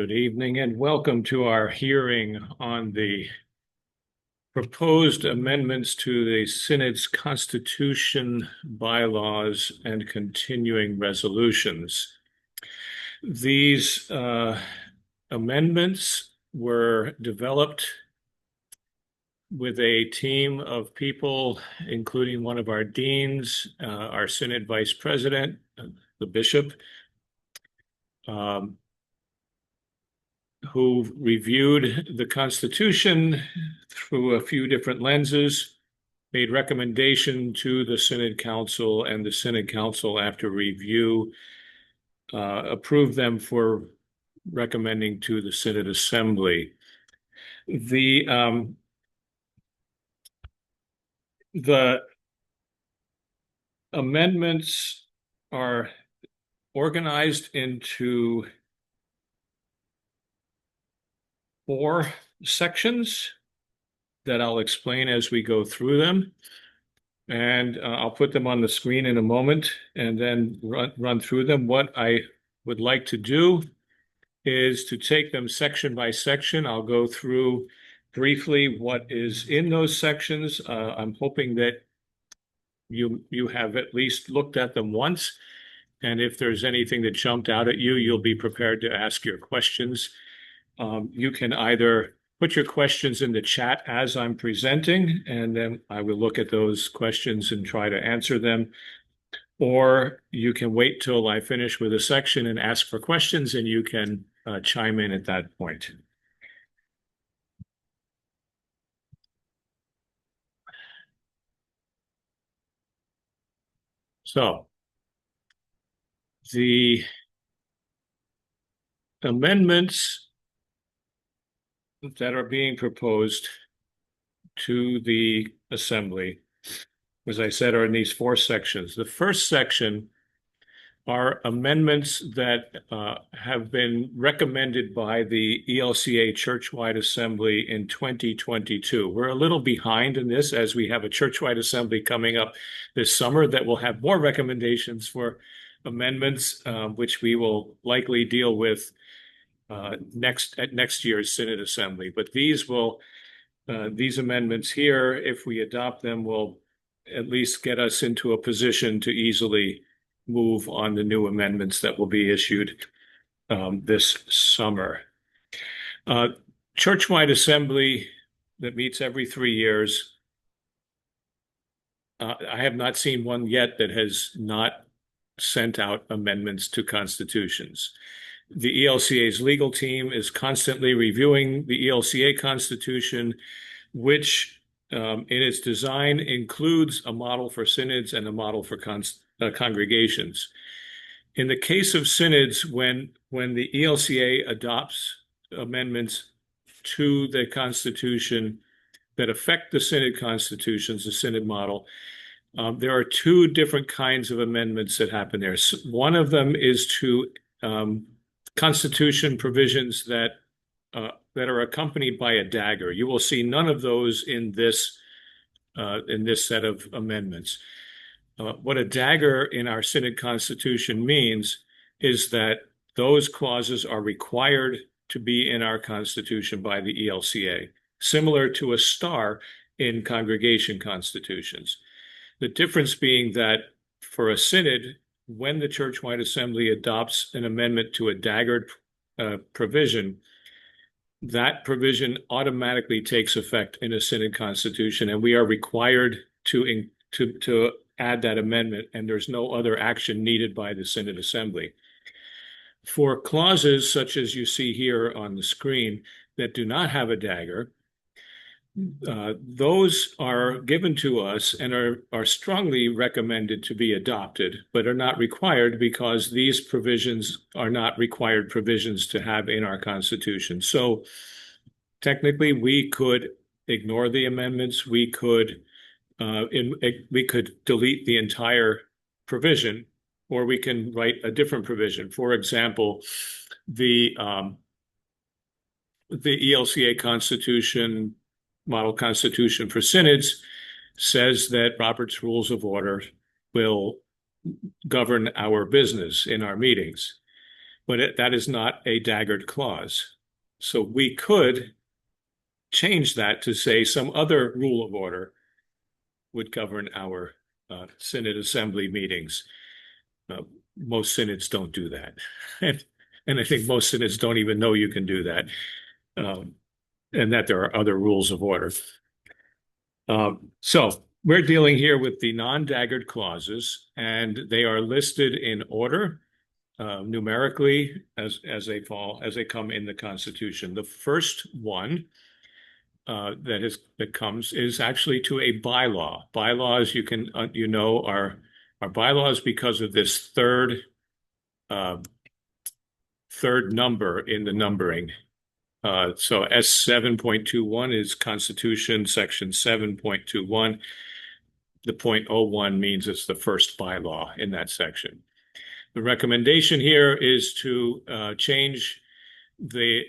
Good evening and welcome to our hearing on the proposed amendments to the Synod's Constitution, bylaws, and continuing resolutions. These amendments were developed with a team of people, including one of our deans, our Synod Vice President, the Bishop, who reviewed the Constitution through a few different lenses, made recommendation to the Synod Council, and the Synod Council, after review, approved them for recommending to the Synod Assembly. The amendments are organized into 4 sections that I'll explain as we go through them. And I'll put them on the screen in a moment and then run through them. What I would like to do is to take them section by section. I'll go through briefly what is in those sections. I'm hoping that you have at least looked at them once. And if there's anything that jumped out at you, you'll be prepared to ask your questions. You can either put your questions in the chat as I'm presenting, and then I will look at those questions and try to answer them. Or you can wait till I finish with a section and ask for questions, and you can chime in at that point. So the amendments that are being proposed to the Assembly, as I said, are in these 4 sections. The first section are amendments that have been recommended by the ELCA Churchwide Assembly in 2022. We're a little behind in this, as we have a Churchwide Assembly coming up this summer that will have more recommendations for amendments, which we will likely deal with at next year's Synod Assembly. But these amendments here, if we adopt them, will at least get us into a position to easily move on the new amendments that will be issued this summer. Churchwide Assembly that meets every 3 years. I have not seen one yet that has not sent out amendments to constitutions. The ELCA's legal team is constantly reviewing the ELCA Constitution, which in its design includes a model for synods and a model for congregations. In the case of synods, when the ELCA adopts amendments to the Constitution that affect the synod constitutions, the synod model, there are 2 different kinds of amendments that happen there. One of them is to Constitution provisions that are accompanied by a dagger. You will see none of those in this set of amendments. What a dagger in our Synod Constitution means is that those clauses are required to be in our Constitution by the ELCA, similar to a star in congregation constitutions. The difference being that for a synod, when the Churchwide Assembly adopts an amendment to a daggered provision, that provision automatically takes effect in a synod constitution, and we are required to add that amendment, and there's no other action needed by the Synod Assembly. For clauses such as you see here on the screen that do not have a dagger, those are given to us and are strongly recommended to be adopted, but are not required because these provisions are not required provisions to have in our Constitution. So technically, we could ignore the amendments. We could delete the entire provision, or we can write a different provision. For example, the ELCA Constitution, Model Constitution for Synods, says that Robert's Rules of Order will govern our business in our meetings. but that is not a daggered clause. So we could change that to say some other rule of order would govern our Synod Assembly meetings. Most synods don't do that. And I think most synods don't even know you can do that, and that there are other rules of order. So we're dealing here with the non-daggered clauses, and they are listed in order, numerically as they fall, as they come in the Constitution. The first one that comes is actually to a bylaw. Bylaws, you can are bylaws because of this third number in the numbering. So S 7.21 is Constitution, section 7.21. The .01 means it's the first bylaw in that section. The recommendation here is to change the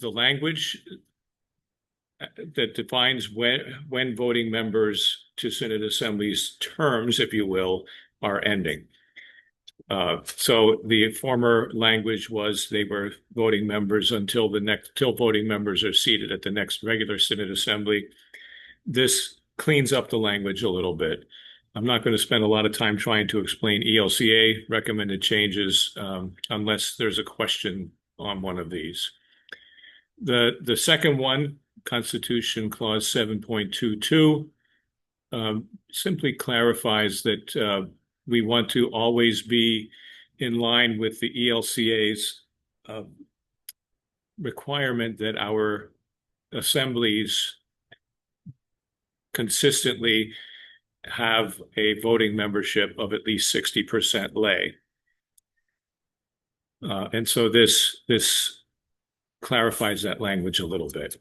language that defines when voting members to Synod Assembly's terms, if you will, are ending. So the former language was they were voting members until voting members are seated at the next regular Synod Assembly. This cleans up the language a little bit. I'm not going to spend a lot of time trying to explain ELCA recommended changes unless there's a question on one of these. The second one, Constitution Clause 7.22, simply clarifies that we want to always be in line with the ELCA's requirement that our assemblies consistently have a voting membership of at least 60% lay. And so this clarifies that language a little bit.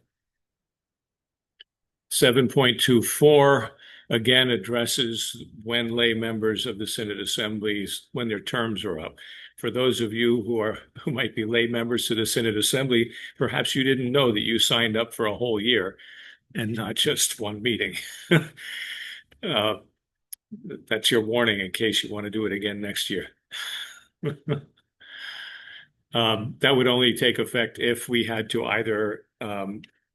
7.24 again addresses when lay members of the Synod Assemblies, when their terms are up. For those of you who might be lay members to the Synod Assembly, perhaps you didn't know that you signed up for a whole year and not just one meeting. That's your warning in case you want to do it again next year. That would only take effect if we had to either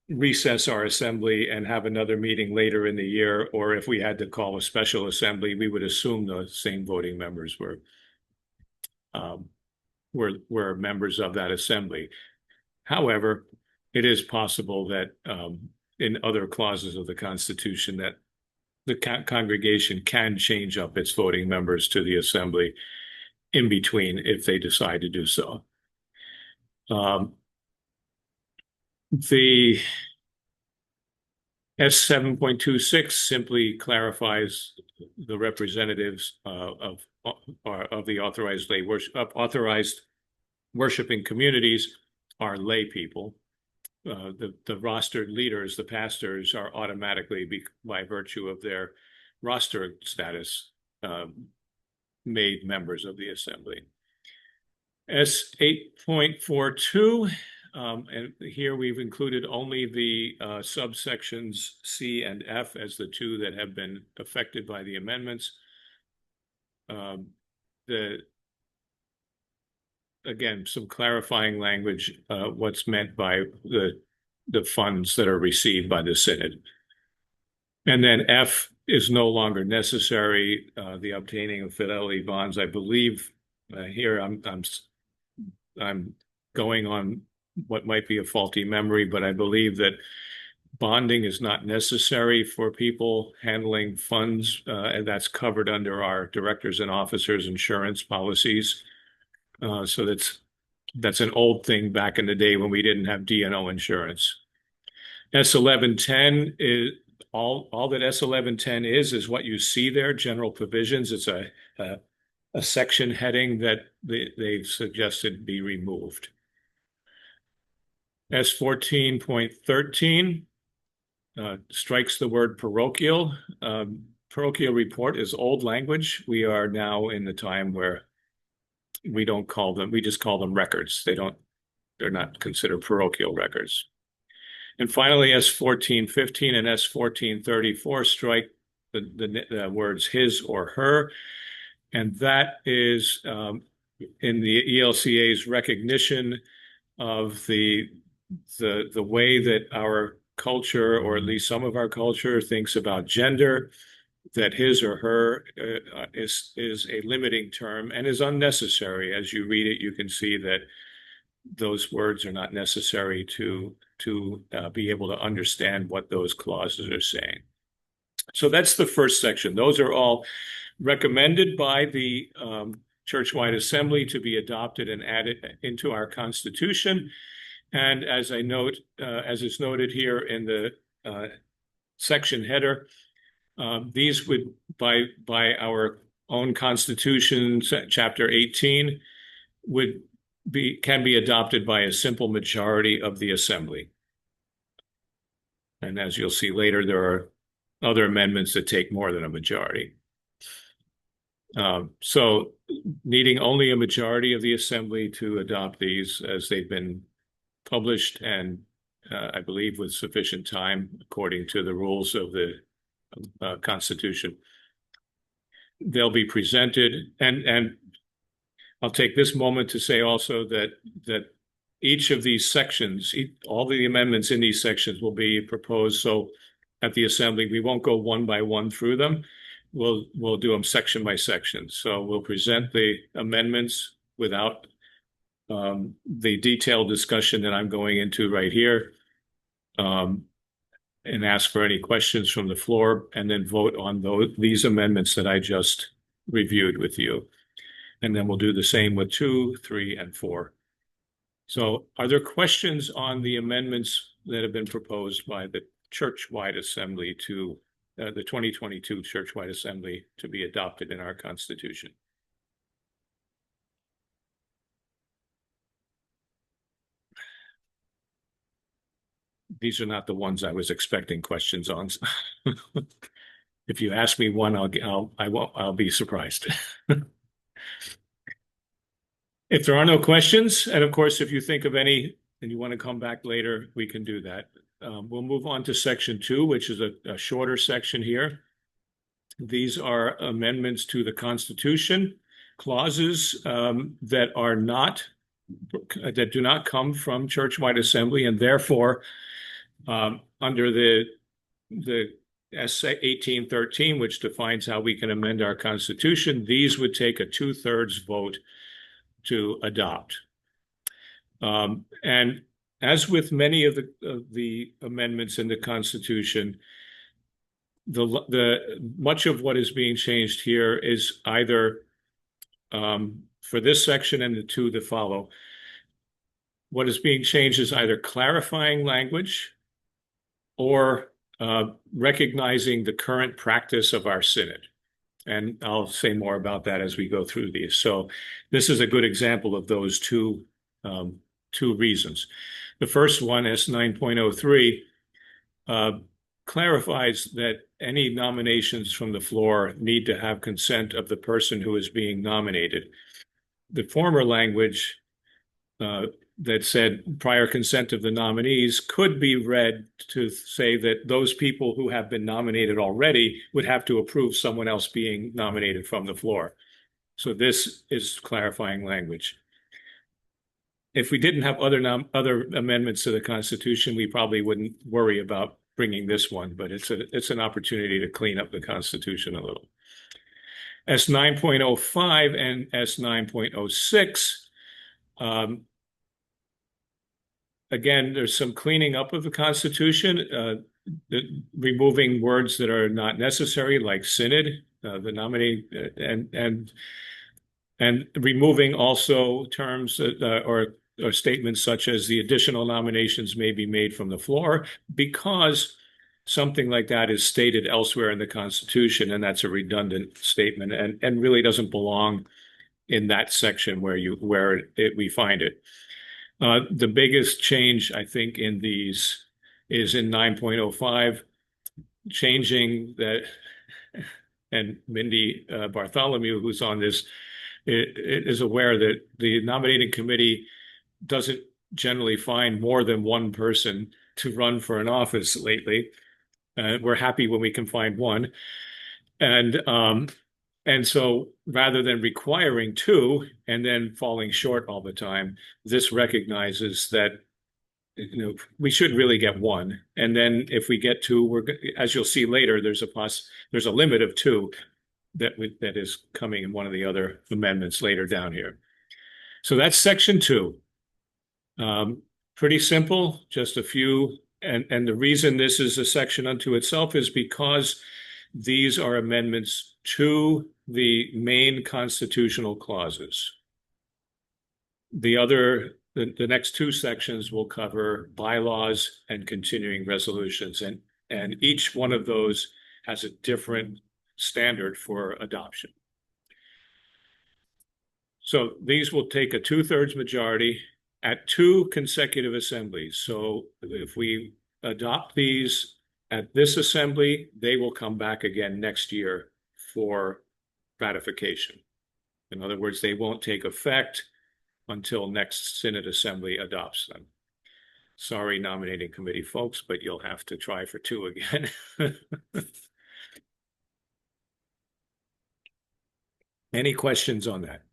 recess our assembly and have another meeting later in the year, or if we had to call a special assembly, we would assume the same voting members were members of that assembly. However, it is possible that in other clauses of the Constitution that the congregation can change up its voting members to the assembly in between if they decide to do so. The S 7.26 simply clarifies the representatives of the authorized worshiping communities are lay people. The rostered leaders, the pastors, are automatically, by virtue of their roster status, made members of the assembly. S 8.42, and here we've included only the subsections C and F as the two that have been affected by the amendments. Again, some clarifying language, what's meant by the funds that are received by the Synod. And then F is no longer necessary, the obtaining of fidelity bonds. I believe here I'm going on what might be a faulty memory, but I believe that bonding is not necessary for people handling funds, and that's covered under our directors and officers insurance policies. So that's an old thing back in the day when we didn't have D&O insurance. S1110 is all that S1110 is what you see there, general provisions. It's a section heading that they've suggested be removed. S14.13 strikes the word parochial. Parochial report is old language. We are now in the time where we don't call them, we just call them records. They're not considered parochial records. And finally, S1415 and S1434 strike the words his or her. And that is in the ELCA's recognition of the way that our culture, or at least some of our culture, thinks about gender, that his or her is a limiting term and is unnecessary. As you read it, you can see that those words are not necessary to be able to understand what those clauses are saying. So that's the first section. Those are all recommended by the Churchwide Assembly to be adopted and added into our Constitution. And as I note, as is noted here in the section header, these would, by our own Constitution, Chapter 18, can be adopted by a simple majority of the Assembly. And as you'll see later, there are other amendments that take more than a majority. So needing only a majority of the Assembly to adopt these as they've been published, and I believe with sufficient time according to the rules of the Constitution. They'll be presented, and I'll take this moment to say also that each of these sections, all the amendments in these sections will be proposed. So at the Assembly, we won't go one by one through them. We'll do them section by section. So we'll present the amendments without the detailed discussion that I'm going into right here, and ask for any questions from the floor, and then vote on these amendments that I just reviewed with you. And then we'll do the same with 2, 3, and 4. So are there questions on the amendments that have been proposed by the Churchwide Assembly to the 2022 Churchwide Assembly to be adopted in our Constitution? These are not the ones I was expecting questions on. If you ask me one, I'll be surprised. If there are no questions, and of course, if you think of any and you want to come back later, we can do that. We'll move on to section 2, which is a shorter section here. These are amendments to the Constitution, clauses that do not come from Churchwide Assembly, and therefore, under the S 1813, which defines how we can amend our Constitution, these would take a 2/3 vote to adopt. And as with many of the amendments in the Constitution, much of what is being changed here is either for this section and the 2 that follow, what is being changed is either clarifying language or recognizing the current practice of our synod. And I'll say more about that as we go through these. So this is a good example of those two reasons. The first one, S 9.03, clarifies that any nominations from the floor need to have consent of the person who is being nominated. The former language that said prior consent of the nominees could be read to say that those people who have been nominated already would have to approve someone else being nominated from the floor. So this is clarifying language. If we didn't have other amendments to the Constitution, we probably wouldn't worry about bringing this one, but it's an opportunity to clean up the Constitution a little. S 9.05 and S 9.06, again, there's some cleaning up of the Constitution, removing words that are not necessary, like synod, the nominee, and removing also terms or statements such as the additional nominations may be made from the floor, because something like that is stated elsewhere in the Constitution, and that's a redundant statement and really doesn't belong in that section where we find it. The biggest change, I think, in these is in 9.05, changing that, and Mindy Bartholomew, who's on this, is aware that the nominating committee doesn't generally find more than one person to run for an office lately. We're happy when we can find one. And And so rather than requiring two and then falling short all the time, this recognizes that we should really get one. And then if we get two, as you'll see later, there's a limit of two that is coming in one of the other amendments later down here. So that's section 2. Pretty simple, just a few. And the reason this is a section unto itself is because these are amendments to the main constitutional clauses. The next 2 sections will cover bylaws and continuing resolutions, and each one of those has a different standard for adoption. So these will take a 2/3 majority at 2 consecutive assemblies. So if we adopt these at this assembly, they will come back again next year for ratification. In other words, they won't take effect until next Synod Assembly adopts them. Sorry, nominating committee folks, but you'll have to try for 2 again. Any questions on that?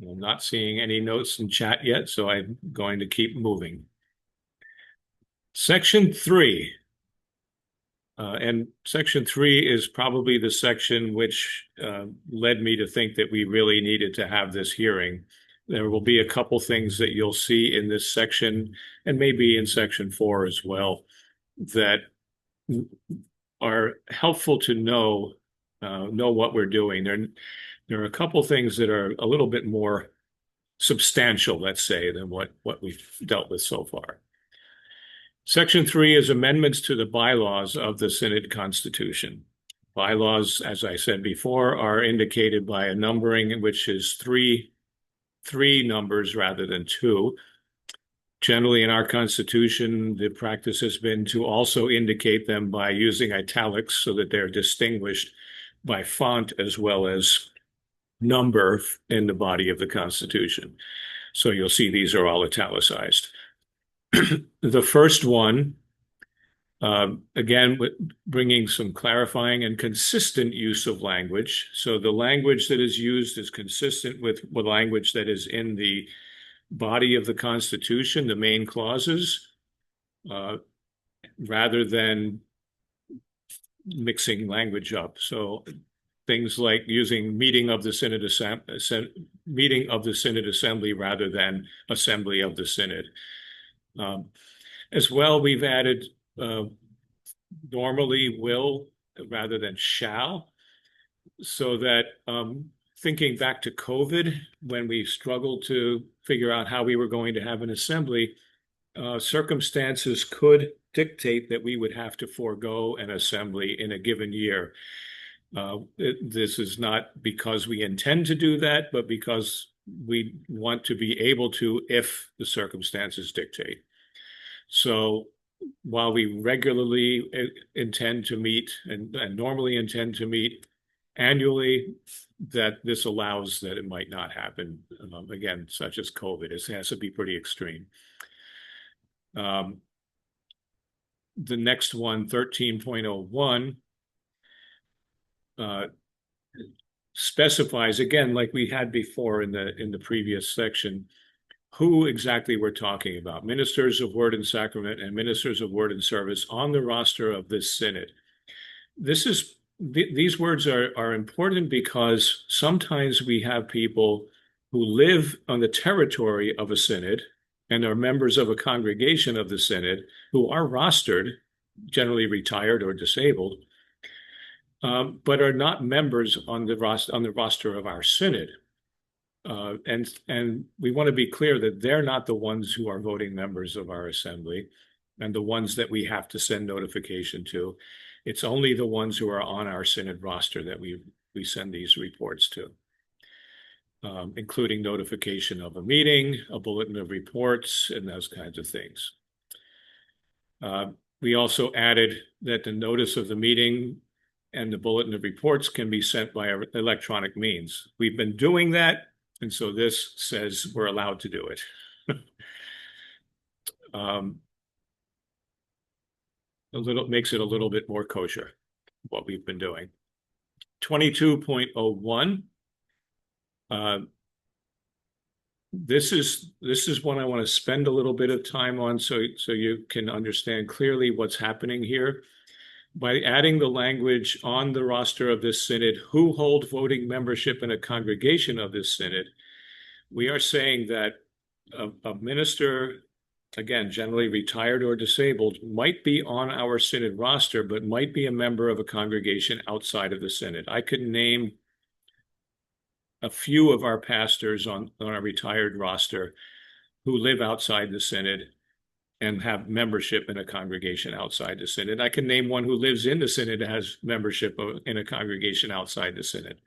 I'm not seeing any notes in chat yet, so I'm going to keep moving. Section 3. And section 3 is probably the section which led me to think that we really needed to have this hearing. There will be a couple things that you'll see in this section, and maybe in section 4 as well, that are helpful to know what we're doing. There are a couple things that are a little bit more substantial, let's say, than what we've dealt with so far. Section 3 is amendments to the bylaws of the Synod Constitution. Bylaws, as I said before, are indicated by a numbering, which is three numbers rather than 2. Generally, in our Constitution, the practice has been to also indicate them by using italics so that they're distinguished by font as well as number in the body of the Constitution. So you'll see these are all italicized. The first one, again, bringing some clarifying and consistent use of language. So the language that is used is consistent with the language that is in the body of the Constitution, the main clauses, rather than mixing language up. So things like using meeting of the Synod Assembly rather than assembly of the Synod. As well, we've added normally will rather than shall, so that thinking back to COVID, when we struggled to figure out how we were going to have an assembly, circumstances could dictate that we would have to forego an assembly in a given year. This is not because we intend to do that, but because we want to be able to if the circumstances dictate. So while we regularly intend to meet and normally intend to meet annually, that this allows that it might not happen, again, such as COVID. It has to be pretty extreme. The next one, 13.01, specifies, again, like we had before in the previous section, who exactly we're talking about. Ministers of Word and Sacrament and ministers of Word and Service on the roster of this Synod. These words are important because sometimes we have people who live on the territory of a Synod and are members of a congregation of the Synod who are rostered, generally retired or disabled, but are not members on the roster of our Synod. And we want to be clear that they're not the ones who are voting members of our assembly and the ones that we have to send notification to. It's only the ones who are on our Synod roster that we send these reports to, including notification of a meeting, a bulletin of reports, and those kinds of things. We also added that the notice of the meeting and the bulletin of reports can be sent by electronic means. We've been doing that, and so this says we're allowed to do it. makes it a little bit more kosher, what we've been doing. 22.01. This is one I want to spend a little bit of time on so you can understand clearly what's happening here. By adding the language on the roster of this synod, who hold voting membership in a congregation of this synod, we are saying that a minister, again, generally retired or disabled, might be on our synod roster, but might be a member of a congregation outside of the synod. I could name a few of our pastors on our retired roster who live outside the synod and have membership in a congregation outside the synod. I can name one who lives in the synod and has membership in a congregation outside the synod.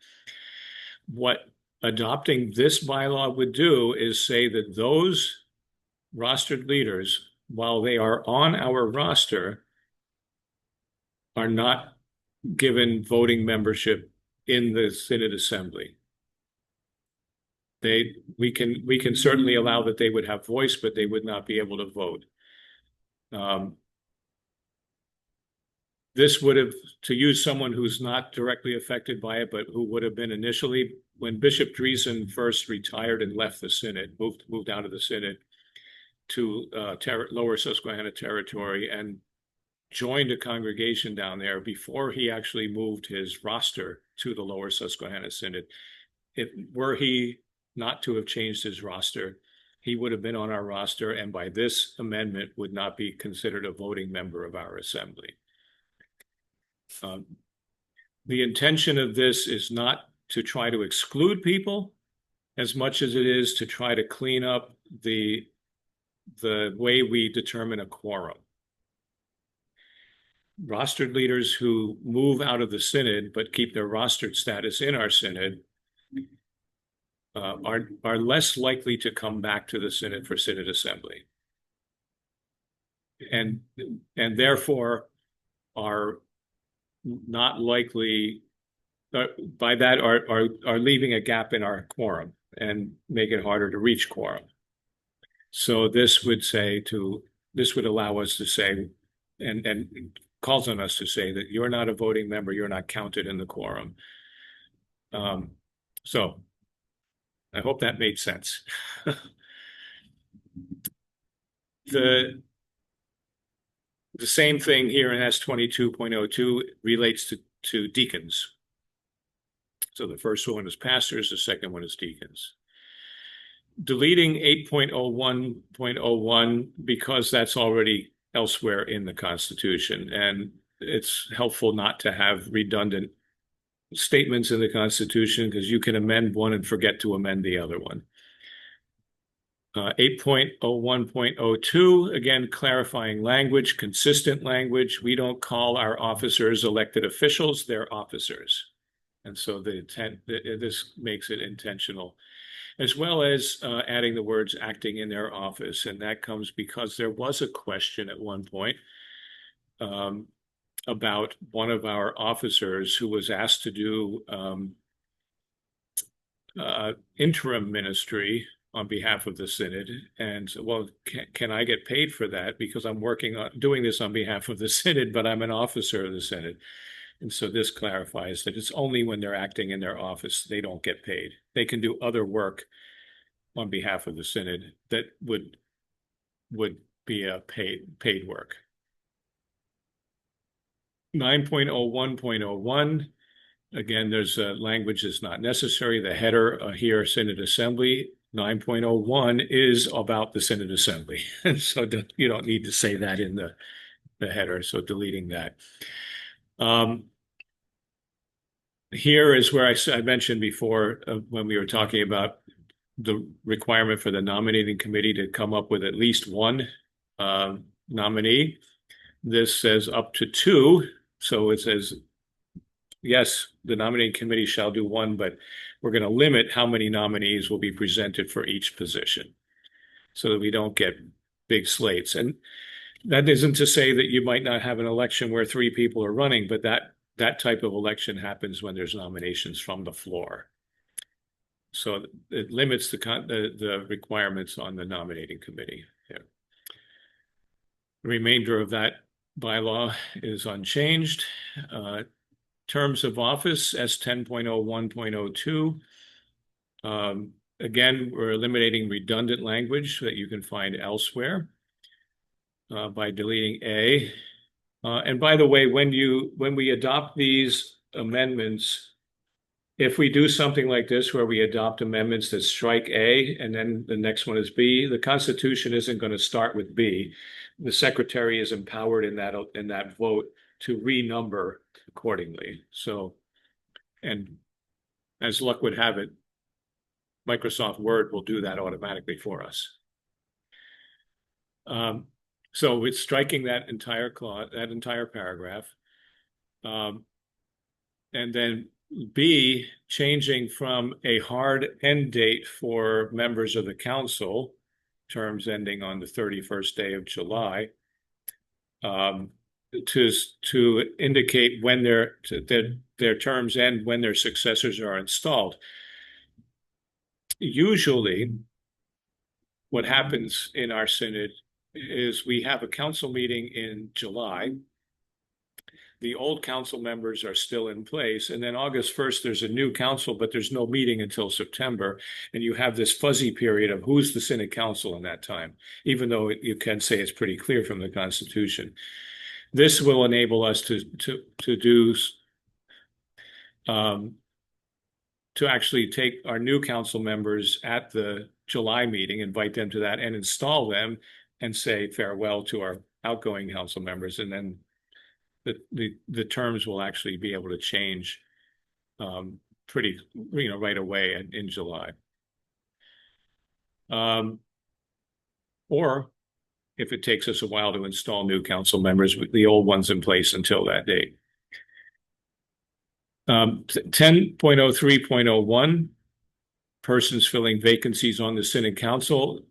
What adopting this bylaw would do is say that those rostered leaders, while they are on our roster, are not given voting membership in the synod assembly. We can certainly allow that they would have voice, but they would not be able to vote. This would have, to use someone who's not directly affected by it, but who would have been initially, when Bishop Dreesen first retired and left the synod, moved out of the synod to Lower Susquehanna Territory and joined a congregation down there before he actually moved his roster to the Lower Susquehanna Synod. Were he not to have changed his roster, he would have been on our roster, and by this amendment would not be considered a voting member of our assembly. The intention of this is not to try to exclude people as much as it is to try to clean up the way we determine a quorum. Rostered leaders who move out of the synod but keep their rostered status in our synod are less likely to come back to the synod for synod assembly, and therefore are not likely, by that are leaving a gap in our quorum and make it harder to reach quorum. So this would allow us to say, and calls on us to say that you're not a voting member, you're not counted in the quorum. So I hope that made sense. The same thing here in S22.02 relates to deacons. So the first one is pastors, the second one is deacons. Deleting 8.01.01 because that's already elsewhere in the Constitution, and it's helpful not to have redundant statements in the Constitution because you can amend one and forget to amend the other one. 8.01.02, again, clarifying language, consistent language. We don't call our officers elected officials, they're officers. And so this makes it intentional, as well as adding the words acting in their office. And that comes because there was a question at one point about one of our officers who was asked to do interim ministry on behalf of the synod, and well, can I get paid for that because I'm doing this on behalf of the synod, but I'm an officer of the synod. And so this clarifies that it's only when they're acting in their office they don't get paid. They can do other work on behalf of the synod that would be a paid work. 9.01.01, again, there's language that's not necessary. The header here, Synod Assembly. 9.01 is about the Synod Assembly. So you don't need to say that in the header, so deleting that. Here is where I mentioned before when we were talking about the requirement for the nominating committee to come up with at least one nominee. This says up to two. So it says, yes, the nominating committee shall do one, but we're going to limit how many nominees will be presented for each position so that we don't get big slates. And that isn't to say that you might not have an election where 3 people are running, but that type of election happens when there's nominations from the floor. So it limits the requirements on the nominating committee. Yeah. The remainder of that bylaw is unchanged. Terms of office, S 10.01.02. Again, we're eliminating redundant language that you can find elsewhere by deleting A. And by the way, when we adopt these amendments, if we do something like this where we adopt amendments that strike A and then the next one is B, the Constitution isn't going to start with B. The Secretary is empowered in that vote to renumber accordingly. So, and as luck would have it, Microsoft Word will do that automatically for us. So it's striking that entire clause, that entire paragraph. And then B, changing from a hard end date for members of the council, terms ending on the 31st day of July, to indicate when their terms end, when their successors are installed. Usually, what happens in our synod is we have a council meeting in July. The old council members are still in place. And then August 1st, there's a new council, but there's no meeting until September. And you have this fuzzy period of who's the synod council in that time, even though you can say it's pretty clear from the Constitution. This will enable us to actually take our new council members at the July meeting, invite them to that and install them and say farewell to our outgoing council members. And then the terms will actually be able to change pretty, right away in July. Or if it takes us a while to install new council members, with the old ones in place until that date. 10.03.01, persons filling vacancies on the Synod Council.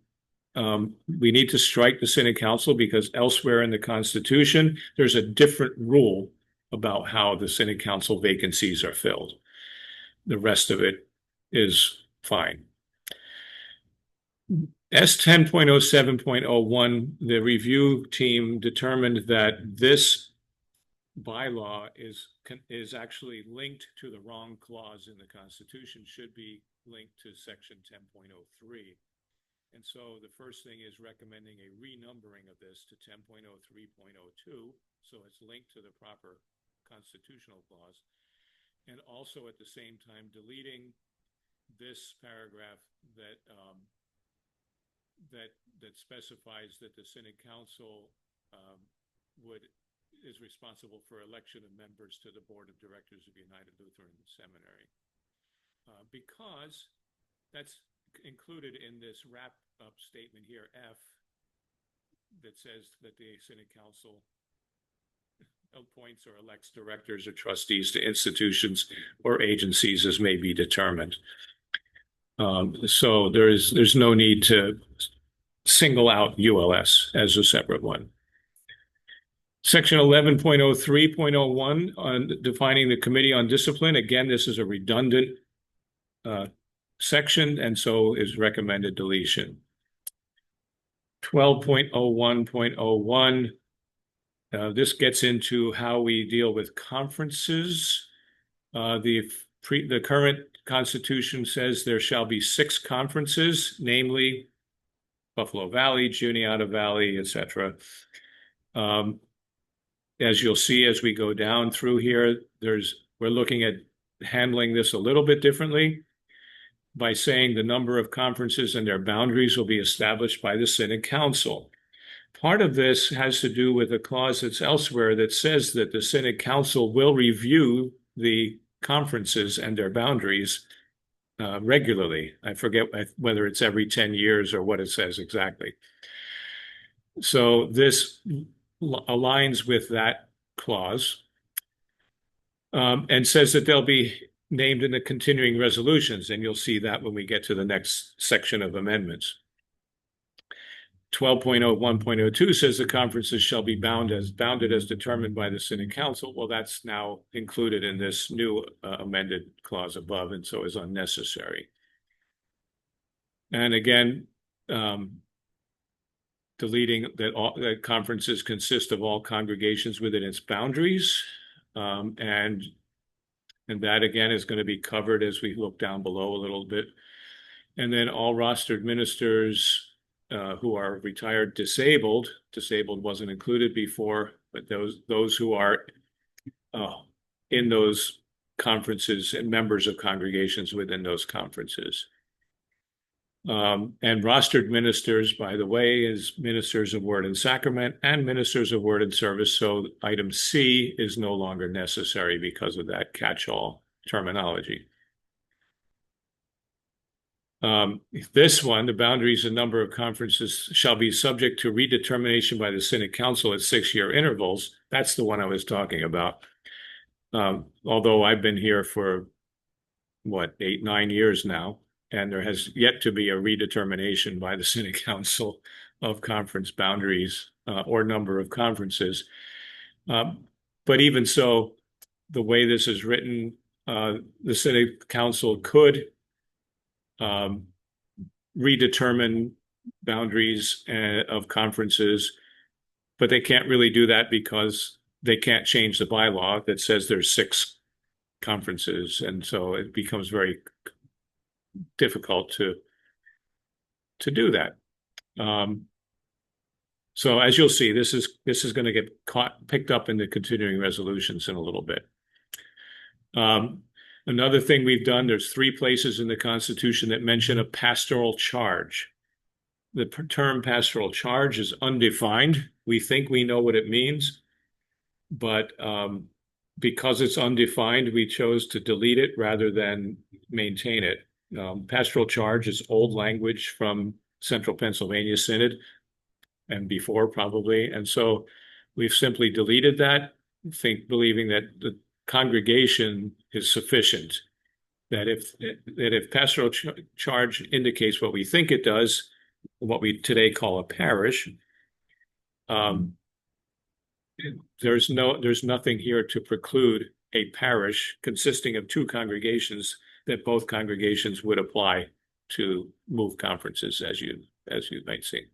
We need to strike the Synod Council because elsewhere in the Constitution, there's a different rule about how the Synod Council vacancies are filled. The rest of it is fine. S 10.07.01, the review team determined that this bylaw is actually linked to the wrong clause in the Constitution, should be linked to section 10.03. And so the first thing is recommending a renumbering of this to 10.03.02, so it's linked to the proper constitutional clause. And also at the same time deleting this paragraph that specifies that the Synod Council is responsible for election of members to the Board of Directors of United Lutheran Seminary, because that's included in this wrap-up statement here, F, that says that the Synod Council appoints or elects directors or trustees to institutions or agencies as may be determined. So there's no need to single out ULS as a separate one. Section 11.03.01 on defining the Committee on Discipline. Again, this is a redundant section, and so is recommended deletion. 12.01.01. This gets into how we deal with conferences. The current Constitution says there shall be 6 conferences, namely Buffalo Valley, Juniata Valley, etc. As you'll see as we go down through here, we're looking at handling this a little bit differently by saying the number of conferences and their boundaries will be established by the Synod Council. Part of this has to do with a clause that's elsewhere that says that the Synod Council will review the conferences and their boundaries regularly. I forget whether it's every 10 years or what it says exactly. So this aligns with that clause and says that they'll be named in the continuing resolutions, and you'll see that when we get to the next section of amendments. 12.01.02 says the conferences shall be bounded as determined by the Synod Council. Well, that's now included in this new amended clause above, and so is unnecessary. And again, deleting that conferences consist of all congregations within its boundaries. And that again is going to be covered as we look down below a little bit. And then all rostered ministers who are retired disabled wasn't included before, but those who are in those conferences and members of congregations within those conferences. And rostered ministers, by the way, is ministers of word and sacrament and ministers of word and service. So item C is no longer necessary because of that catch-all terminology. This one, the boundaries and number of conferences shall be subject to redetermination by the Synod Council at 6-year intervals. That's the one I was talking about. Although I've been here for, 8, 9 years now, and there has yet to be a redetermination by the Synod Council of conference boundaries or number of conferences. But even so, the way this is written, the Synod Council could redetermine boundaries of conferences, but they can't really do that because they can't change the bylaw that says there's 6 conferences, and so it becomes very difficult to do that. So as you'll see, this is going to get picked up in the continuing resolutions in a little bit. Another thing we've done, there's 3 places in the Constitution that mention a pastoral charge. The term pastoral charge is undefined. We think we know what it means, but because it's undefined, we chose to delete it rather than maintain it. Pastoral charge is old language from Central Pennsylvania Synod and before probably. And so we've simply deleted that, believing that the congregation is sufficient. That if pastoral charge indicates what we think it does, what we today call a parish, there's nothing here to preclude a parish consisting of 2 congregations that both congregations would apply to move conferences, as you might see.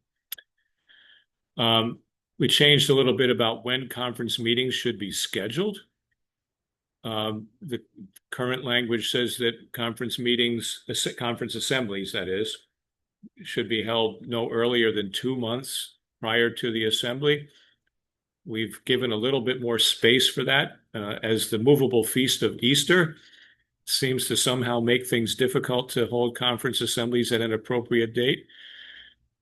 We changed a little bit about when conference meetings should be scheduled. The current language says that conference meetings, conference assemblies, that is, should be held no earlier than 2 months prior to the assembly. We've given a little bit more space for that, as the movable feast of Easter seems to somehow make things difficult to hold conference assemblies at an appropriate date,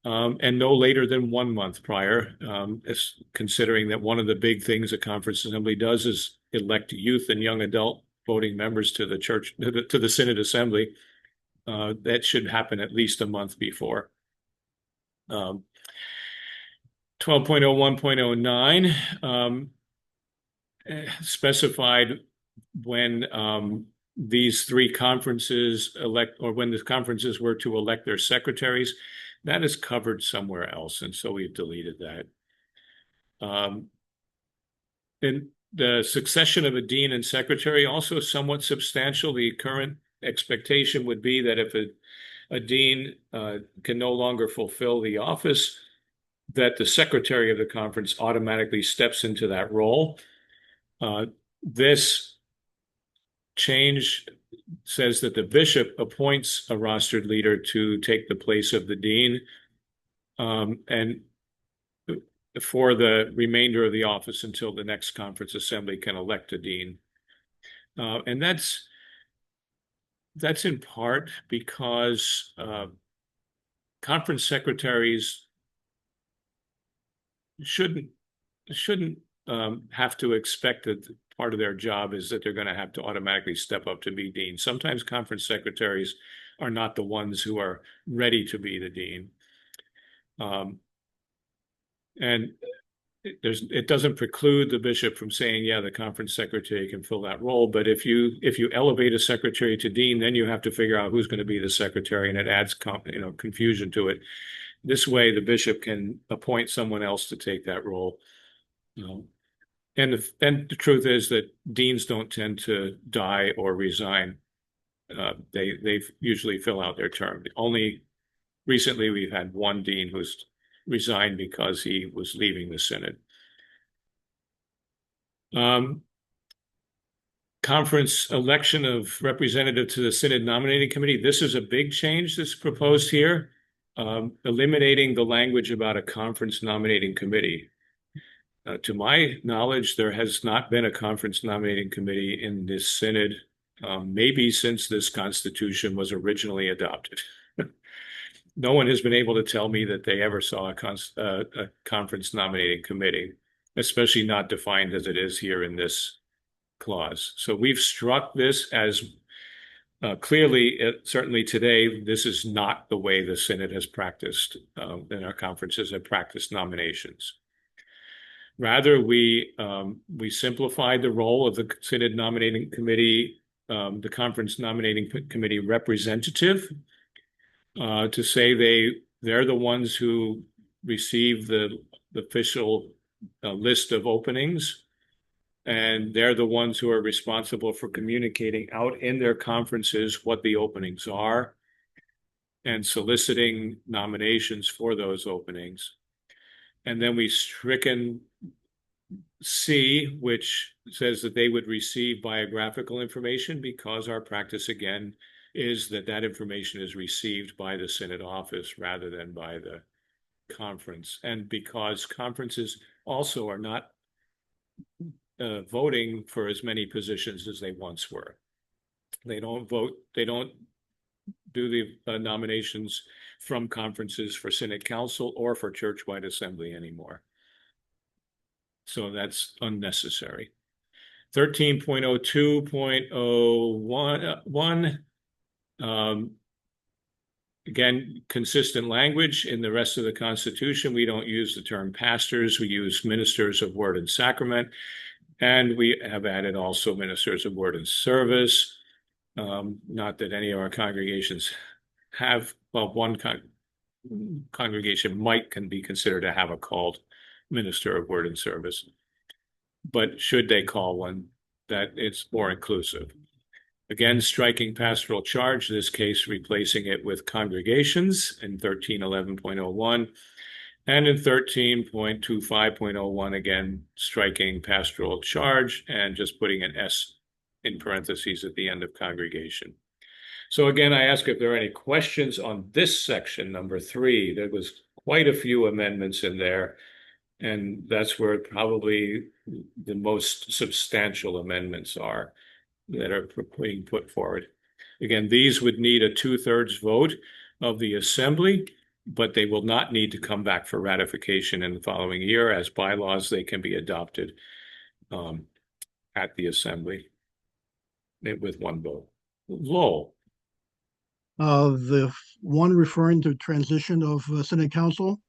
and no later than 1 month prior, considering that one of the big things a conference assembly does is elect youth and young adult voting members to the church, to the Synod Assembly. That should happen at least a month before. 12.01.09 specified when these 3 conferences when the conferences were to elect their secretaries. That is covered somewhere else, and so we've deleted that. And the succession of a dean and secretary also somewhat substantial. The current expectation would be that if a dean can no longer fulfill the office, that the secretary of the conference automatically steps into that role. This change says that the bishop appoints a rostered leader to take the place of the dean, and for the remainder of the office until the next conference assembly can elect a dean. And that's in part because conference secretaries shouldn't have to expect that part of their job is that they're going to have to automatically step up to be dean. Sometimes conference secretaries are not the ones who are ready to be the dean. And it doesn't preclude the bishop from saying, yeah, the conference secretary can fill that role. But if you elevate a secretary to dean, then you have to figure out who's going to be the secretary, and it adds confusion to it. This way, the bishop can appoint someone else to take that role. And the truth is that deans don't tend to die or resign. They usually fill out their term. Only recently we've had one dean who's resigned because he was leaving the synod. Conference election of representative to the synod nominating committee. This is a big change that's proposed here, eliminating the language about a conference nominating committee. To my knowledge, there has not been a conference nominating committee in this synod, maybe since this constitution was originally adopted. No one has been able to tell me that they ever saw a conference nominating committee, especially not defined as it is here in this clause. So we've struck this as clearly, certainly today, this is not the way the synod has practiced, and our conferences have practiced nominations. Rather, we simplified the role of the synod nominating committee, the conference nominating committee representative, to say they're the ones who receive the official list of openings, and they're the ones who are responsible for communicating out in their conferences what the openings are and soliciting nominations for those openings. And then we stricken C, which says that they would receive biographical information, because our practice, again, is that that information is received by the synod office rather than by the conference. And because conferences also are not voting for as many positions as they once were. They don't vote, they don't do the nominations from conferences for synod council or for churchwide assembly anymore. So that's unnecessary. 13.02.01, again, consistent language in the rest of the Constitution. We don't use the term pastors, we use ministers of word and sacrament. And we have added also ministers of word and service. Not that any of our congregations have, well, one congregation can be considered to have a called minister of word and service. But should they call one, that it's more inclusive. Again, striking pastoral charge, in this case replacing it with congregations in 1311.01. And in 13.25.01, again, striking pastoral charge and just putting an S in parentheses at the end of congregation. So again, I ask if there are any questions on this section, number 3. There was quite a few amendments in there, and that's where probably the most substantial amendments are that are being put forward. Again, these would need a 2/3 vote of the assembly, but they will not need to come back for ratification in the following year. As bylaws, they can be adopted at the assembly with one vote. Lowell. The one referring to transition of synod council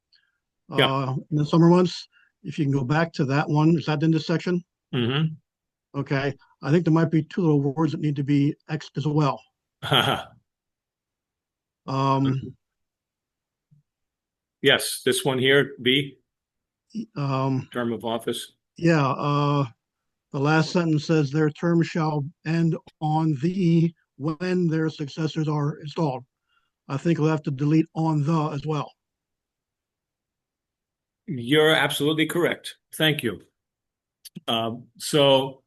Yeah. in the summer months, if you can go back to that one, is that in this section? Mm-hmm. Okay, I think there might be 2 little words that need to be X'd as well. Yes, this one here, B, term of office. Yeah, the last sentence says their term shall end on the when their successors are installed. I think we'll have to delete on the as well. You're absolutely correct. Thank you. So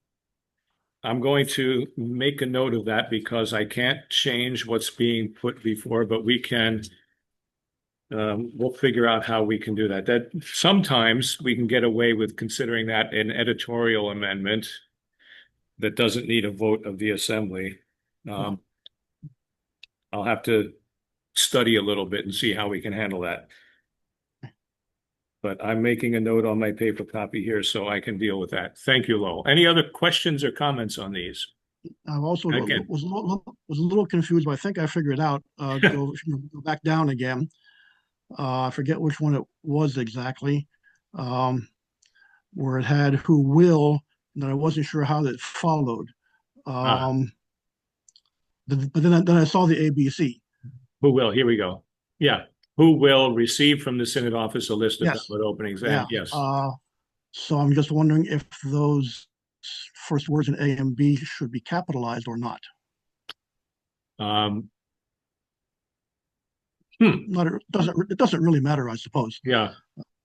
I'm going to make a note of that because I can't change what's being put before, but we can, we'll figure out how we can do that. That sometimes we can get away with considering that an editorial amendment that doesn't need a vote of the assembly. I'll have to study a little bit and see how we can handle that. But I'm making a note on my paper copy here so I can deal with that. Thank you, Lowell. Any other questions or comments on these? I also was a little confused, but I think I figured it out. Go back down again. I forget which one it was exactly, where it had who will, and I wasn't sure how that followed. But then I saw the ABC. Who will? Here we go. Yeah. Who will receive from the synod office a list of ballot openings? Yeah. Yes. So I'm just wondering if those first words in A and B should be capitalized or not. Hmm. Not, it doesn't really matter, I suppose. Yeah.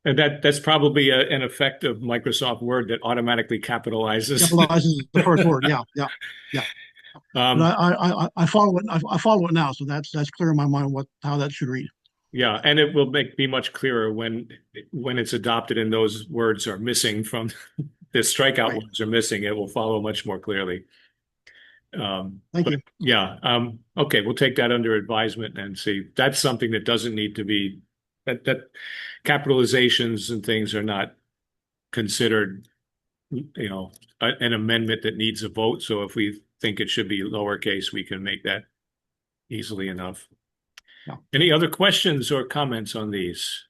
And that's probably an effect of Microsoft Word that automatically capitalizes. Capitalizes the first word. Yeah, yeah, yeah. But Um, I follow it. I follow it now, so that's clear in my mind what how that should read. yeah, and it will be much clearer when it's adopted and those words are missing from the strikeout Right. words are missing. It will follow much more clearly. Thank But you. yeah, okay, we'll take that under advisement and see. That's something that doesn't need to be that capitalizations and things are not considered, an amendment that needs a vote. So if we think it should be lowercase, we can make that easily enough. Yeah. Any other questions or comments on these?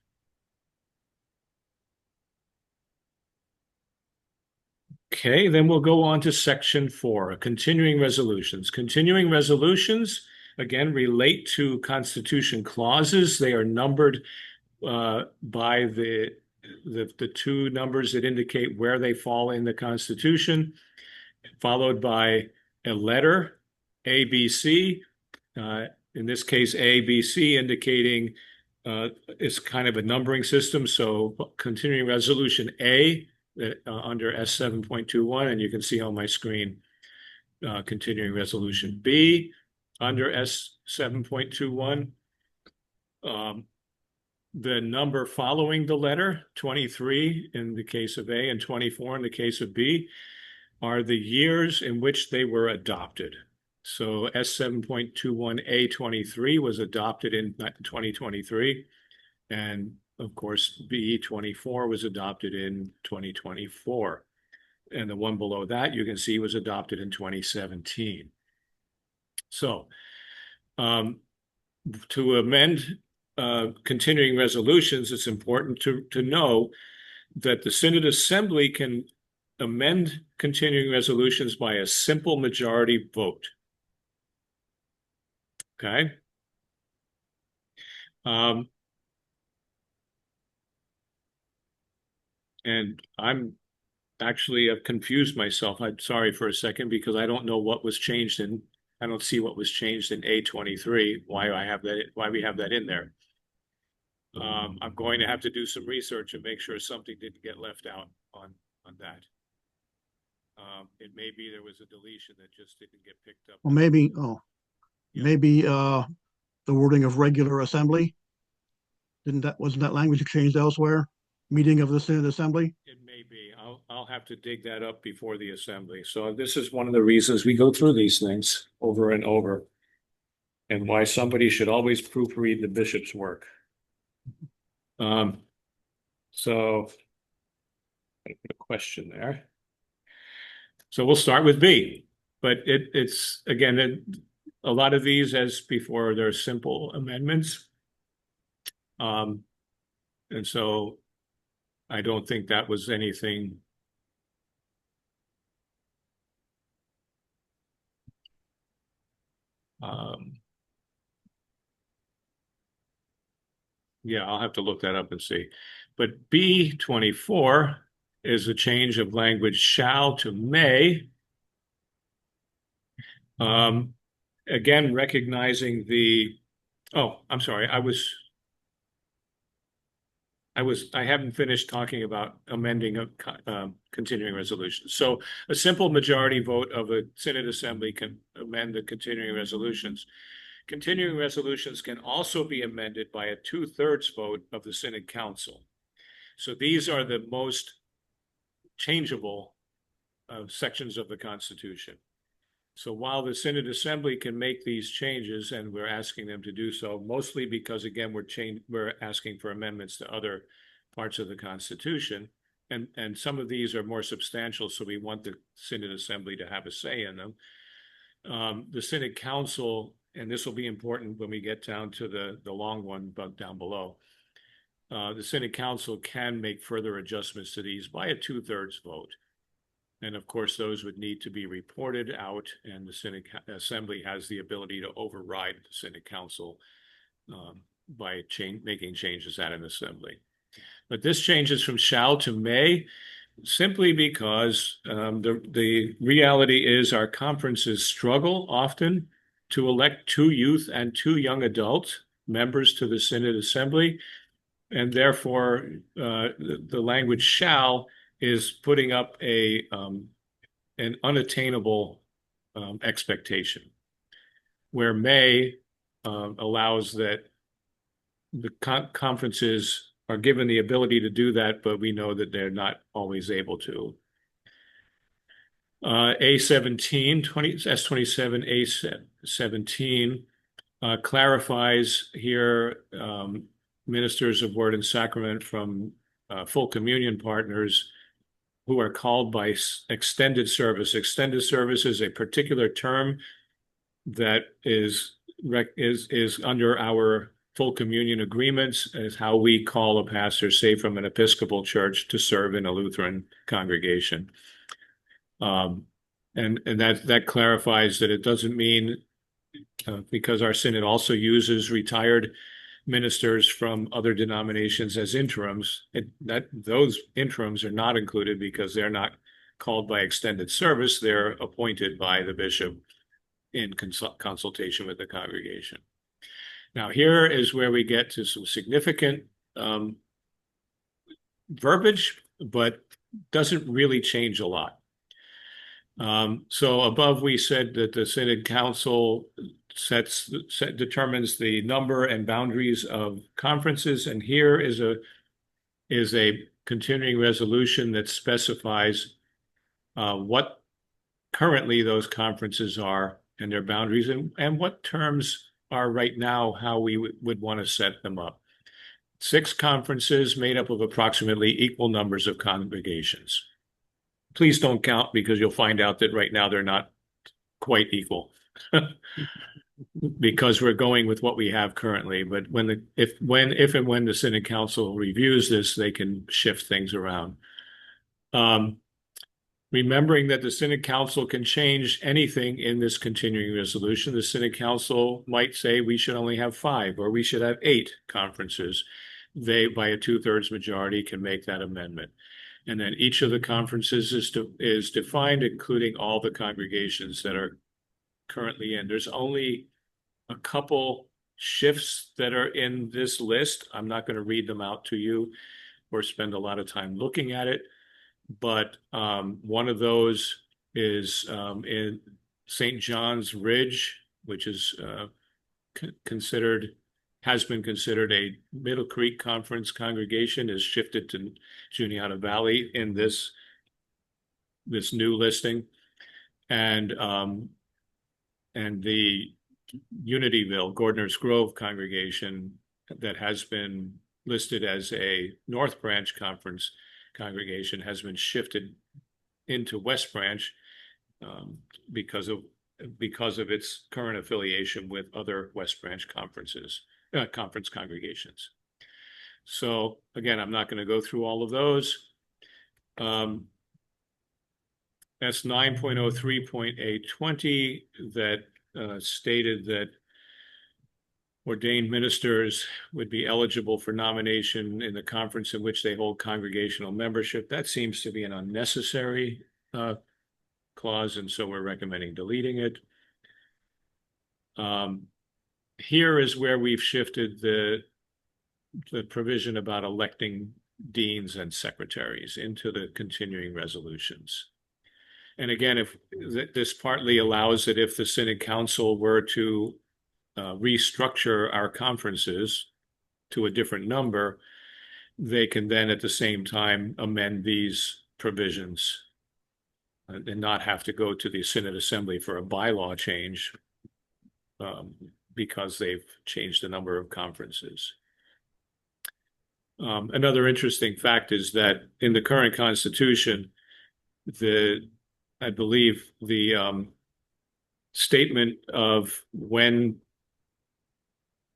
Okay, then we'll go on to section 4, continuing resolutions. Continuing resolutions, again, relate to Constitution clauses. They are numbered by the two numbers that indicate where they fall in the Constitution, followed by a letter, A, B, C. In this case, A, B, C indicating it's kind of a numbering system. So continuing resolution A under S 7.21, and you can see on my screen continuing resolution B under S 7.21. The number following the letter, 23 in the case of A and 24 in the case of B, are the years in which they were adopted. So S 7.21A 23 was adopted in 2023. And of course, B 24 was adopted in 2024. And the one below that you can see was adopted in 2017. So to amend continuing resolutions, it's important to know that the Synod Assembly can amend continuing resolutions by a simple majority vote. Okay. And I've confused myself. I'm sorry for a second because I don't know what was changed I don't see what was changed in A23, why we have that in there. I'm going to have to do some research and make sure something didn't get left out on that. It may be there was a deletion that just didn't get picked up. Well, maybe Yeah. maybe the wording of regular assembly didn't that wasn't that language changed elsewhere? Meeting of the Synod Assembly. It may be. I'll have to dig that up before the assembly. So this is one of the reasons we go through these things over and over, and why somebody should always proofread the bishop's work. So I put a question there. So we'll start with B, but it's again a lot of these, as before, they're simple amendments, and so I don't think that was anything. Yeah, I'll have to look that up and see. But B24 is a change of language shall to may. Again, recognizing I'm sorry, I haven't finished talking about amending a continuing resolution. So a simple majority vote of a Synod Assembly can amend the continuing resolutions. Continuing resolutions can also be amended by a 2/3 vote of the Synod Council. So these are the most changeable sections of the Constitution. So while the Synod Assembly can make these changes, and we're asking them to do so, mostly because, again, we're asking for amendments to other parts of the Constitution, and some of these are more substantial, so we want the Synod Assembly to have a say in them. The Synod Council, and this will be important when we get down to the long one down below, the Synod Council can make further adjustments to these by a 2/3 vote. And of course, those would need to be reported out, and the Synod Assembly has the ability to override the Synod Council by making changes at an assembly. But this changes from shall to may simply because the reality is our conferences struggle often to elect 2 youth and 2 young adults members to the Synod Assembly. And therefore, the language shall is putting up an unattainable expectation, where may allows that the conferences are given the ability to do that, but we know that they're not always able to. A17, S27, A17 clarifies here ministers of Word and Sacrament from full communion partners who are called by extended service. Extended service is a particular term that is under our full communion agreements, as how we call a pastor, say from an Episcopal church, to serve in a Lutheran congregation. And that clarifies that it doesn't mean, because our synod also uses retired ministers from other denominations as interims, those interims are not included because they're not called by extended service. They're appointed by the bishop in consultation with the congregation. Now, here is where we get to some significant verbiage, but doesn't really change a lot. So above, we said that the Synod Council determines the number and boundaries of conferences, and here is a continuing resolution that specifies what currently those conferences are and their boundaries, and what terms are right now how we would want to set them up. 6 conferences made up of approximately equal numbers of congregations. Please don't count, because you'll find out that right now they're not quite equal. Because we're going with what we have currently. But if and when the Synod Council reviews this, they can shift things around. Remembering that the Synod Council can change anything in this continuing resolution. The Synod Council might say we should only have 5, or we should have 8 conferences. They, by a 2/3 majority, can make that amendment. And then each of the conferences is defined, including all the congregations that are currently in. There's only a couple shifts that are in this list. I'm not going to read them out to you or spend a lot of time looking at it. But one of those is in St. John's Ridge, which is has been considered a Middle Creek Conference congregation, is shifted to Juniata Valley in this new listing, and the Unityville Gordner's Grove congregation that has been listed as a North Branch Conference congregation has been shifted into West Branch because of its current affiliation with other West Branch conference congregations. So again, I'm not going to go through all of those. That's 9.03.A20 that stated that ordained ministers would be eligible for nomination in the conference in which they hold congregational membership. That seems to be an unnecessary clause, and so we're recommending deleting it. Here is where we've shifted the provision about electing deans and secretaries into the continuing resolutions. And again, if this partly allows that if the Synod Council were to restructure our conferences to a different number, they can then at the same time amend these provisions and not have to go to the Synod Assembly for a bylaw change because they've changed the number of conferences. Another interesting fact is that in the current Constitution, I believe the statement of when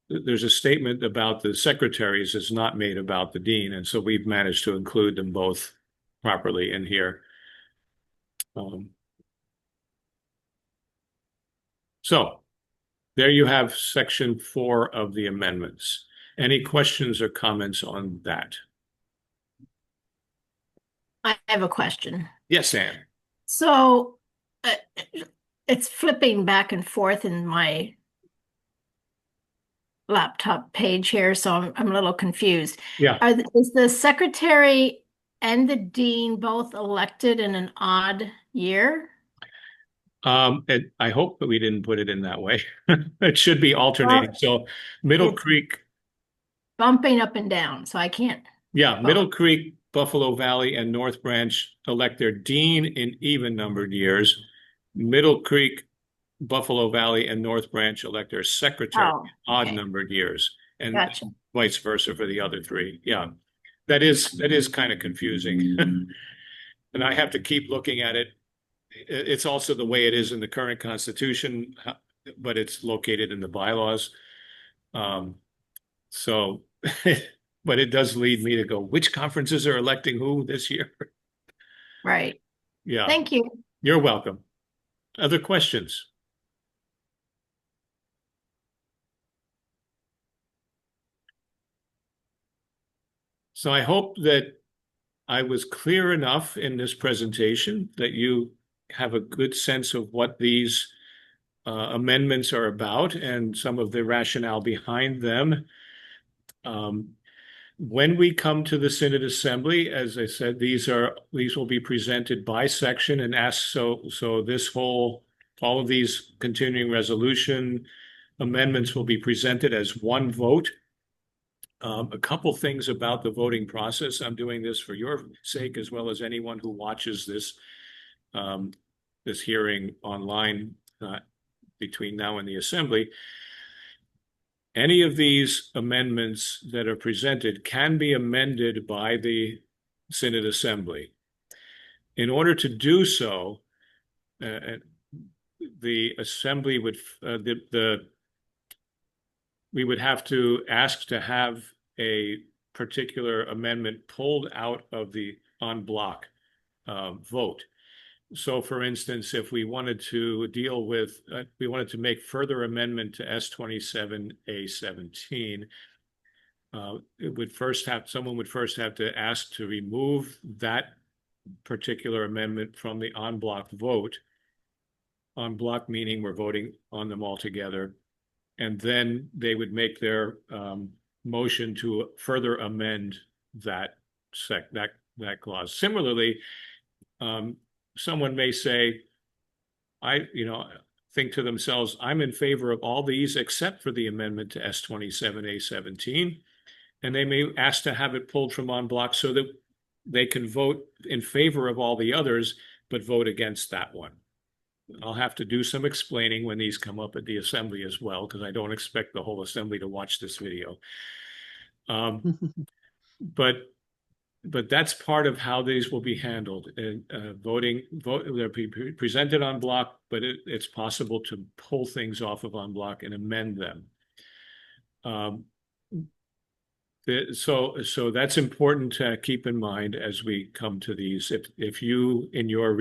there's a statement about the secretaries is not made about the dean, and so we've managed to include them both properly in here. So there you have section 4 of the amendments. Any questions or comments on that? I have a question. Yes, Anne. So it's flipping back and forth in my laptop page here, so I'm a little confused. Yeah. Is the secretary and the dean both elected in an odd year? And I hope that we didn't put it in that way. It should be alternating. Well, So Middle it's Creek, bumping up and down, so I can't yeah, vote. Middle Creek, Buffalo Valley, and North Branch elect their dean in even numbered years. Middle Creek, Buffalo Valley, and North Branch elect their secretary Oh, in odd okay. numbered years, and Gotcha. vice versa for the other three. Yeah, that is kind of confusing. And I have to keep looking at it. It's also the way it is in the current constitution, but it's located in the bylaws. Um, so, but it does lead me to go, which conferences are electing who this year? Right. Yeah, Thank you. you're welcome. Other questions? So I hope that I was clear enough in this presentation that you have a good sense of what these amendments are about and some of the rationale behind them. When we come to the Synod Assembly, as I said, these will be presented by section and asked. So all of these continuing resolution amendments will be presented as one vote. A couple things about the voting process. I'm doing this for your sake as well as anyone who watches this hearing online between now and the assembly. Any of these amendments that are presented can be amended by the Synod Assembly. In order to do so, the assembly would we would have to ask to have a particular amendment pulled out of the en bloc vote. So for instance, if we wanted to deal with, we wanted to make further amendment to S27A17, someone would first have to ask to remove that particular amendment from the en bloc vote. En bloc meaning we're voting on them all together. And then they would make their motion to further amend that clause. Similarly, someone may say, think to themselves, I'm in favor of all these except for the amendment to S27A17. And they may ask to have it pulled from en bloc so that they can vote in favor of all the others, but vote against that one. I'll have to do some explaining when these come up at the assembly as well, because I don't expect the whole assembly to watch this video. But that's part of how these will be handled. And they'll be presented en bloc, but it's possible to pull things off of en bloc and amend them. So that's important to keep in mind as we come to these. If you, in your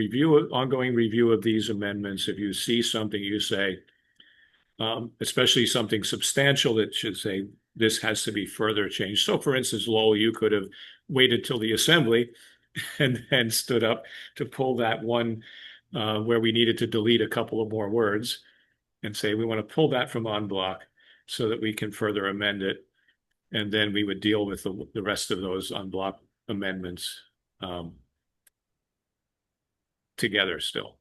ongoing review of these amendments, if you see something, you say, especially something substantial that should say this has to be further changed. So for instance, Lowell, you could have waited till the assembly and then stood up to pull that one where we needed to delete a couple of more words and say, we want to pull that from en bloc so that we can further amend it. And then we would deal with the rest of those en bloc amendments together still.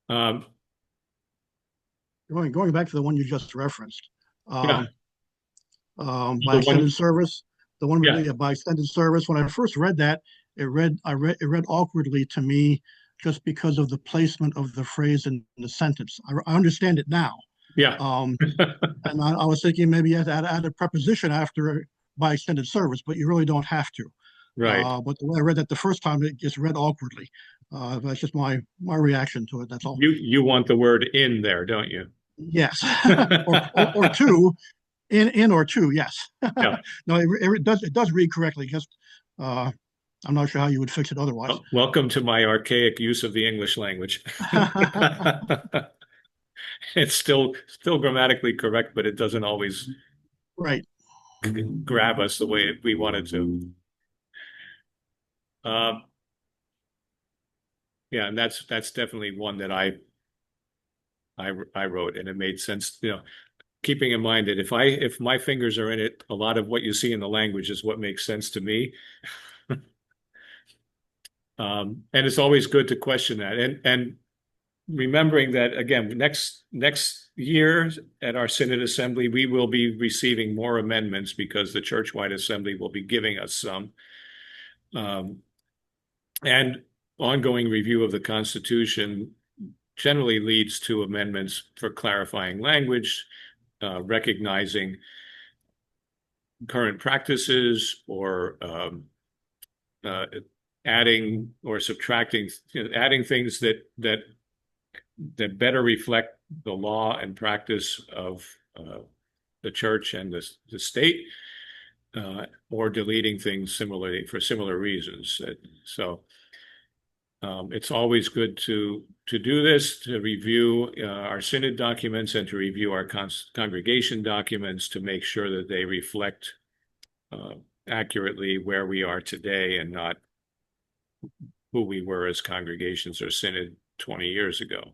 Going back to the one you just referenced, Yeah. by The extended one, service, yeah, by extended service. When I first read that, it read awkwardly to me just because of the placement of the phrase in the sentence. I understand it now. yeah. And I was thinking maybe you had to add a preposition after by extended service, but you really don't have to. Right. But the way I read that the first time, it just read awkwardly. That's just my reaction to it. That's all. You want the word in there, don't you? Yes, or two, in or two. Yes. Yeah. No, it does read correctly. Just I'm not sure how you would fix it otherwise. Welcome to my archaic use of the English language. It's still grammatically correct, but it doesn't always Right. grab us the way we wanted to. Yeah, and that's definitely one that I wrote, and it made sense. keeping in mind that if my fingers are in it, a lot of what you see in the language is what makes sense to me. And it's always good to question that. And remembering that, again, next year at our Synod Assembly, we will be receiving more amendments because the Churchwide Assembly will be giving us some. And ongoing review of the Constitution generally leads to amendments for clarifying language, recognizing current practices, or adding or subtracting, adding things that better reflect the law and practice of the church and the state, or deleting things similarly for similar reasons. So it's always good to do this, to review our synod documents and to review our congregation documents to make sure that they reflect accurately where we are today and not who we were as congregations or synod 20 years ago.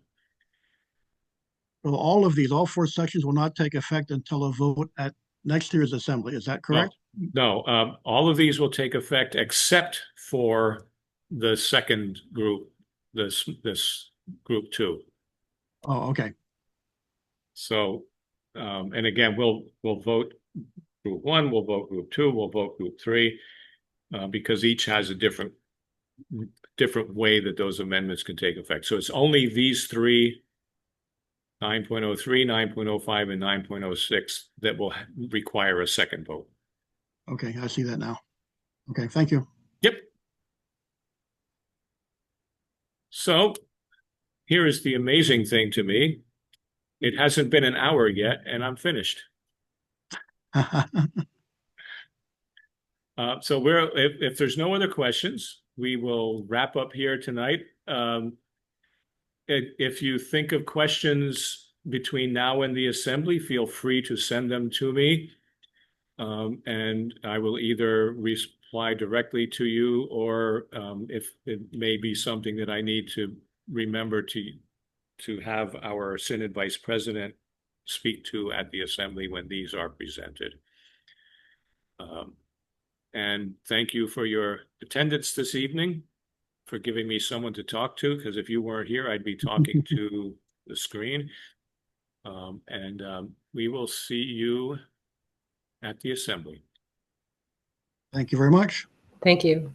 Well, all of these, all four sections will not take effect until a vote at next year's assembly. Is that correct? No, all of these will take effect except for the second group, this group 2. Oh, okay. So, and again, we'll vote group 1, we'll vote group 2, we'll vote group 3, because each has a different way that those amendments can take effect. So it's only these 3, 9.03, 9.05, and 9.06, that will require a second vote. Okay, I see that now. Okay, thank you. Yep. So here is the amazing thing to me. It hasn't been an hour yet, and I'm finished. So if there's no other questions, we will wrap up here tonight. If you think of questions between now and the assembly, feel free to send them to me. And I will either reply directly to you, or if it may be something that I need to remember to have our Synod Vice President speak to at the assembly when these are presented. And thank you for your attendance this evening, for giving me someone to talk to, because if you weren't here, I'd be talking to the screen. We will see you at the assembly. Thank you very much. Thank you.